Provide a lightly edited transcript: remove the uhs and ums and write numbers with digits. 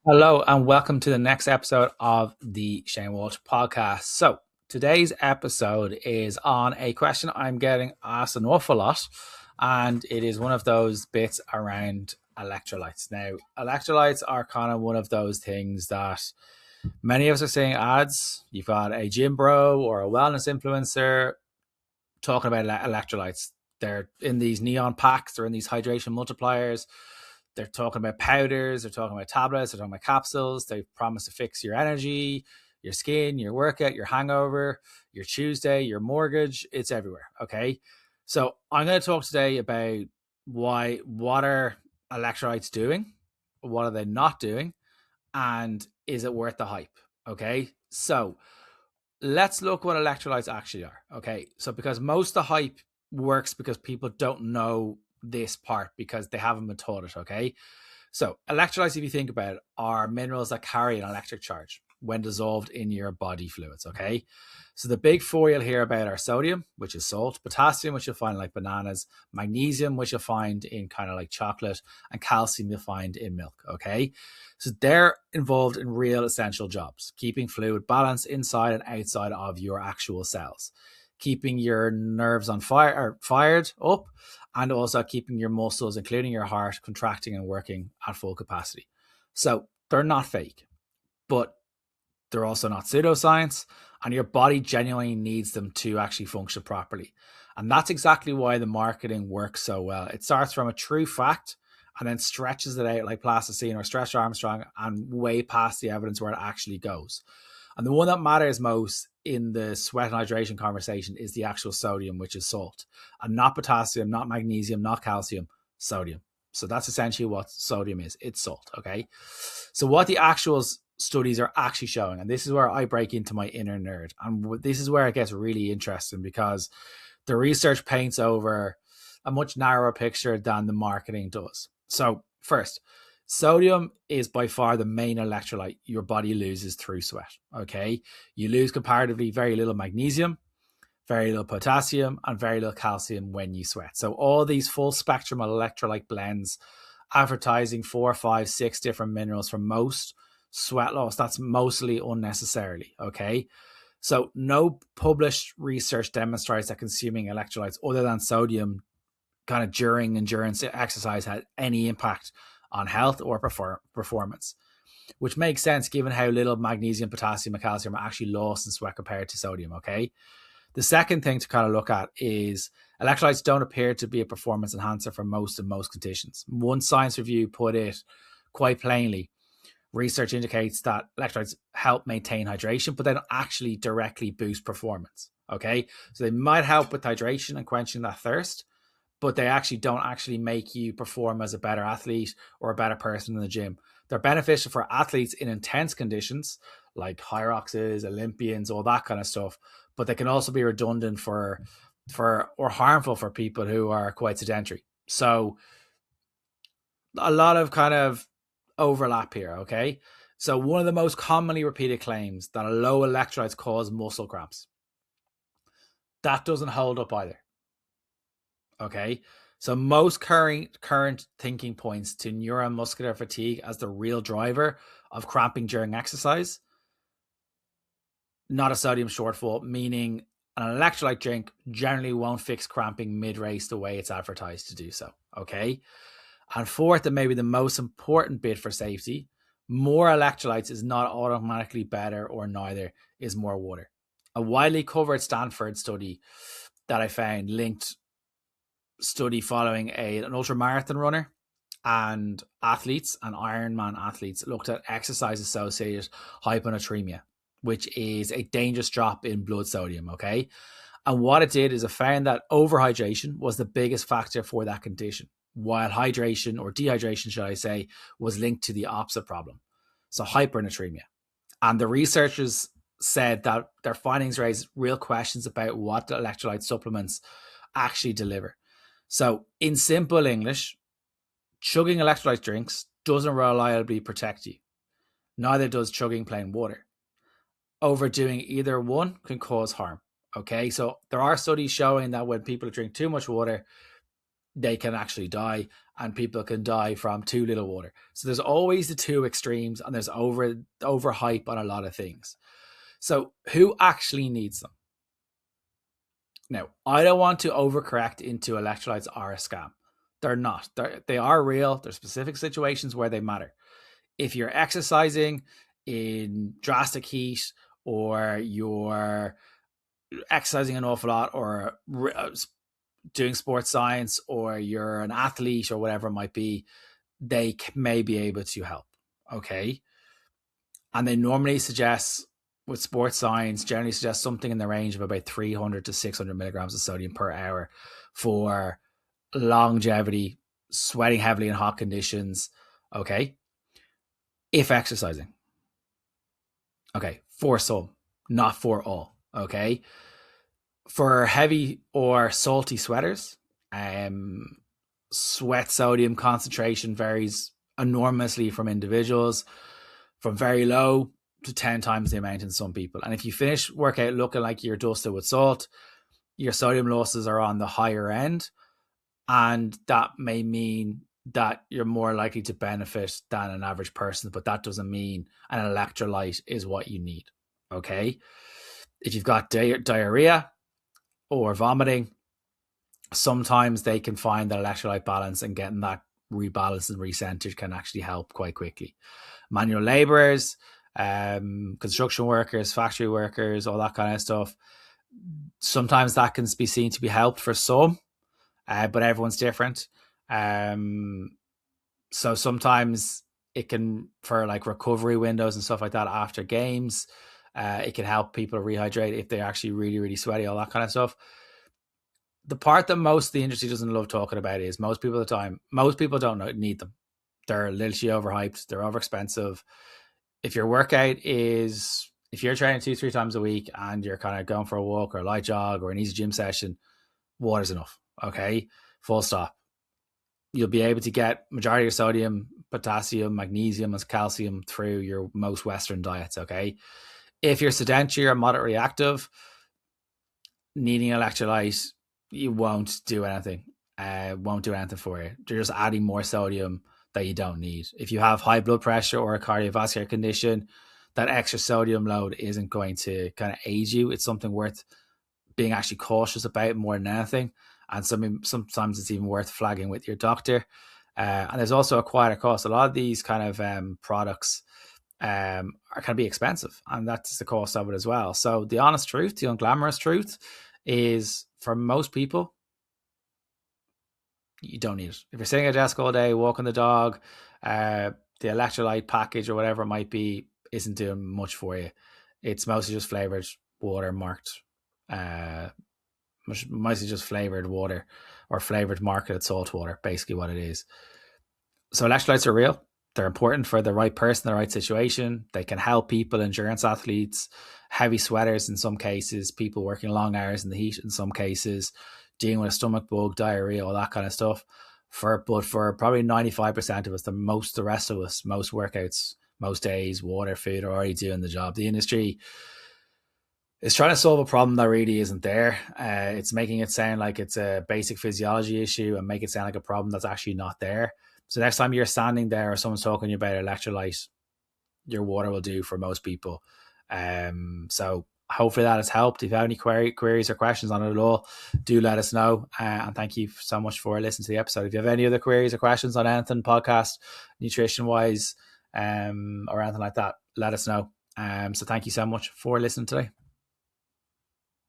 Hello and welcome to the next episode of the Shane Walsh podcast. So, today's episode is on a question I'm getting asked an awful lot, and it is one of those bits around electrolytes. Now, electrolytes are kind of one of those things that many of us are seeing ads. You've got a gym bro or a wellness influencer talking about electrolytes. They're in these neon packs, they're in these hydration multipliers. They're talking about powders, they're talking about tablets, they're talking about capsules. They promise to fix your energy, your skin, your workout, your hangover, your Tuesday, your mortgage. It's everywhere. Okay. So I'm going to talk today about what are electrolytes doing? What are they not doing? And is it worth the hype? Okay. So let's look what electrolytes actually are. Okay. So because most of the hype works because people don't know this part because they haven't been taught it. Okay. So electrolytes, if you think about it, are minerals that carry an electric charge when dissolved in your body fluids. Okay. So the big four you'll hear about are sodium, which is salt, potassium, which you'll find in like bananas, magnesium, which you'll find in kind of like chocolate, and calcium you'll find in milk. Okay. So they're involved in real essential jobs, keeping fluid balance inside and outside of your actual cells, keeping your nerves on fire or fired up, and also keeping your muscles, including your heart, contracting and working at full capacity. So they're not fake, but they're also not pseudoscience, and your body genuinely needs them to actually function properly. And that's exactly why the marketing works so well. It starts from a true fact and then stretches it out like plasticine or Stretch Armstrong and way past the evidence where it actually goes. And the one that matters most in the sweat and hydration conversation is the actual sodium, which is salt, and not potassium, not magnesium, not calcium, sodium. So that's essentially what sodium is. It's salt. Okay. So what the actual studies are actually showing, and this is where I break into my inner nerd, and this is where it gets really interesting because the research paints over a much narrower picture than the marketing does. So first, sodium is by far the main electrolyte your body loses through sweat. Okay. You lose comparatively very little magnesium, very little potassium, and very little calcium when you sweat. So all these full spectrum electrolyte blends advertising 4, 5, 6 different minerals for most sweat loss, that's mostly unnecessarily. Okay. So no published research demonstrates that consuming electrolytes other than sodium kind of during endurance exercise had any impact on health or performance, which makes sense given how little magnesium, potassium, and calcium are actually lost in sweat compared to sodium. Okay. The second thing to kind of look at is electrolytes don't appear to be a performance enhancer for most conditions. One science review put it quite plainly. Research indicates that electrolytes help maintain hydration, but they don't actually directly boost performance. Okay. So they might help with hydration and quenching that thirst, but they actually don't actually make you perform as a better athlete or a better person in the gym. They're beneficial for athletes in intense conditions like Hyroxes, Olympians, all that kind of stuff, but they can also be redundant for or harmful for people who are quite sedentary. So a lot of kind of overlap here. Okay. So one of the most commonly repeated claims that low electrolytes cause muscle cramps. That doesn't hold up either. Okay. So most current thinking points to neuromuscular fatigue as the real driver of cramping during exercise, not a sodium shortfall, meaning an electrolyte drink generally won't fix cramping mid-race the way it's advertised to do so. Okay. And fourth, and maybe the most important bit for safety, more electrolytes is not automatically better, or neither is more water. A widely covered Stanford study that I found linked study following an ultramarathon runner and athletes and Ironman athletes looked at exercise associated hyponatremia, which is a dangerous drop in blood sodium. Okay. And what it did is it found that overhydration was the biggest factor for that condition, while hydration, or dehydration, should I say, was linked to the opposite problem. So hypernatremia. And the researchers said that their findings raised real questions about what the electrolyte supplements actually deliver. So in simple English, chugging electrolyte drinks doesn't reliably protect you. Neither does chugging plain water. Overdoing either one can cause harm. Okay, so there are studies showing that when people drink too much water, they can actually die. and people can die from too little water. So there's always the two extremes, and there's overhype on a lot of things. So who actually needs them? Now, I don't want to overcorrect into electrolytes are a scam. They're not. They are real. There's specific situations where they matter. If you're exercising in drastic heat, or you're exercising an awful lot, or doing sports science, or you're an athlete or whatever it might be, they may be able to help. Okay. And they normally suggest, with sports science, generally suggest something in the range of about 300 to 600 milligrams of sodium per hour for longevity, sweating heavily in hot conditions. Okay. If exercising. Okay. For some, not for all. Okay. For heavy or salty sweaters, sweat sodium concentration varies enormously from individuals, from very low to 10 times the amount in some people. And if you finish workout looking like you're dusted with salt, your sodium losses are on the higher end. And that may mean that you're more likely to benefit than an average person, but that doesn't mean an electrolyte is what you need. Okay. If you've got diarrhea or vomiting, sometimes they can find the electrolyte balance, and getting that rebalanced and recentered can actually help quite quickly. Manual laborers, construction workers, factory workers, all that kind of stuff, sometimes that can be seen to be helped for some, but everyone's different. So sometimes it can, for like recovery windows and stuff like that after games, it can help people rehydrate if they're actually really, really sweaty, all that kind of stuff. The part that most of the industry doesn't love talking about is most people don't need them. They're literally overhyped. They're overexpensive. If your workout is, if you're training 2-3 times a week and you're kind of going for a walk or a light jog or an easy gym session, water's enough. Okay. Full stop. You'll be able to get majority of your sodium, potassium, magnesium, and calcium through your most Western diets. Okay. If you're sedentary or moderately active, needing electrolyte, you won't do anything. Won't do anything for you. You're just adding more sodium that you don't need. If you have high blood pressure or a cardiovascular condition, that extra sodium load isn't going to kind of aid you. It's something worth being actually cautious about more than anything. And sometimes it's even worth flagging with your doctor. And there's also a quieter cost. A lot of these kind of products are going to be expensive, and that's the cost of it as well. So the honest truth, the unglamorous truth is, for most people, you don't need it. If you're sitting at a desk all day, walking the dog, the electrolyte package or whatever it might be isn't doing much for you. It's mostly just flavored water marked, mostly just flavored water or flavored marketed salt water, basically what it is. So electrolytes are real. They're important for the right person, the right situation. They can help people, endurance athletes, heavy sweaters in some cases, people working long hours in the heat in some cases, dealing with a stomach bug, diarrhea, all that kind of stuff. But for probably 95% of us, the rest of us, most workouts, most days, water, food are already doing the job. The industry is trying to solve a problem that really isn't there. It's making it sound like it's a basic physiology issue and make it sound like a problem that's actually not there. So next time you're standing there or someone's talking to you about electrolyte, your water will do for most people. So hopefully that has helped. If you have any queries or questions on it at all, do let us know. And thank you so much for listening to the episode. If you have any other queries or questions on anything podcast, nutrition wise, or anything like that, let us know. So thank you so much for listening today.